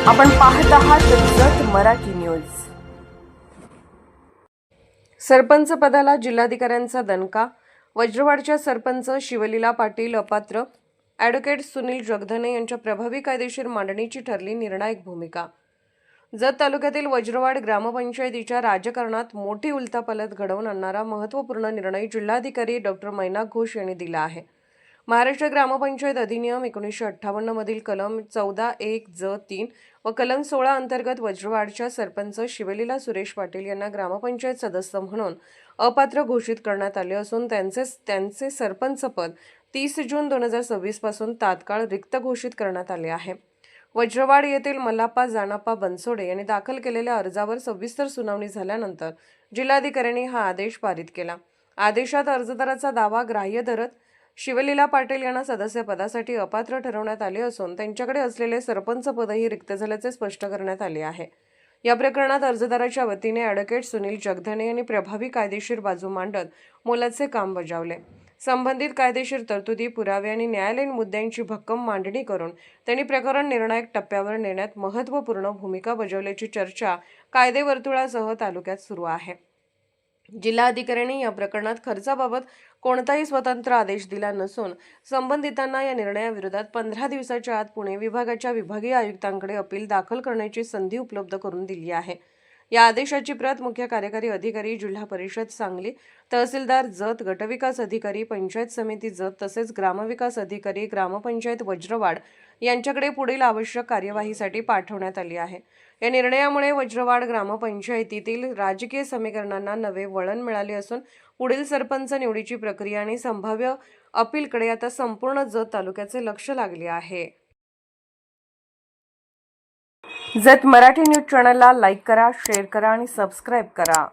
आपण पाहत आहात जत मराठी न्यूज। सरपंच पदाला जिल्हाधिकाऱ्यांचा दणका। वज्रवाडच्या सरपंच शिवलीला पाटील अपात्र। ॲडव्होकेट सुनील जगधने यांच्या प्रभावी कायदेशीर मांडणीची ठरली निर्णायक भूमिका। जत तालुक्यातील वज्रवाड ग्रामपंचायतीच्या राजकारणात मोठी उलथापालथ घडवून आणणारा महत्त्वपूर्ण निर्णय जिल्हाधिकारी डॉ. मैनाक घोष यांनी दिला आहे। महाराष्ट्र ग्रामपंचायत अधिनियम 1958 मधील कलम 14(1)(ज)(3) व कलम 16 अंतर्गत वज्रवाडच्या सरपंच शिवलीला सुरेश पाटील यांना ग्रामपंचायत सदस्य म्हणून अपात्र घोषित करण्यात आले असून त्यांचे सरपंच पद 30 जून 2026 पासून तात्काळ रिक्त घोषित करण्यात आले आहे। वज्रवाड येथील मल्लाप्पा जानाप्पा बनसोडे यांनी दाखल केलेल्या अर्जावर सविस्तर सुनावणी झाल्यानंतर जिल्हाधिकाऱ्यांनी हा आदेश पारित केला। आदेशात अर्जदाराचा दावा ग्राह्य धरत शिवलीला पाटील यांना सदस्य पदासाठी अपात्र ठरवण्यात आले असून त्यांच्याकडे असलेले सरपंच पदही रिक्त झाल्याचे स्पष्ट करण्यात आले आहे। या प्रकरणात अर्जदाराच्या वतीने ॲडव्होकेट सुनील जगधने यांनी प्रभावी कायदेशीर बाजू मांडत मोलाचे काम बजावले। संबंधित कायदेशीर तरतुदी, पुरावे आणि न्यायालयीन मुद्द्यांची भक्कम मांडणी करून त्यांनी प्रकरण निर्णायक टप्प्यावर नेण्यात महत्त्वपूर्ण भूमिका बजावल्याची चर्चा कायदे वर्तुळासह तालुक्यात सुरू आहे। जिल्हाधिकाऱ्यांनी या प्रकरणात खर्चाबाबत कोणताही स्वतंत्र आदेश दिला नसून संबंधितांना या निर्णयाविरोधात 15 दिवसाच्या आत पुणे विभागाच्या विभागीय आयुक्तांकडे अपील दाखल करण्याची संधी उपलब्ध करून दिली आहे। या आदेशाची प्रत मुख्य कार्यकारी अधिकारी, जिल्हा परिषद सांगली, तहसीलदार जत, गटविकास अधिकारी, पंचायत समिती जत तसेच ग्रामविकास अधिकारी, ग्रामपंचायत वज्रवाड यांच्याकडे पुढील आवश्यक कार्यवाहीसाठी पाठवण्यात आली आहे। या निर्णयामुळे वज्रवाड ग्रामपंचायतीतील राजकीय समीकरणांना नवे वळण मिळाले असून पुढील सरपंच निवडीची प्रक्रिया आणि संभाव्य अपीलकडे आता संपूर्ण जत तालुक्याचे लक्ष लागले आहे। जत मराठी न्यूज चॅनलला लाईक करा, शेअर करा आणि सबस्क्राईब करा।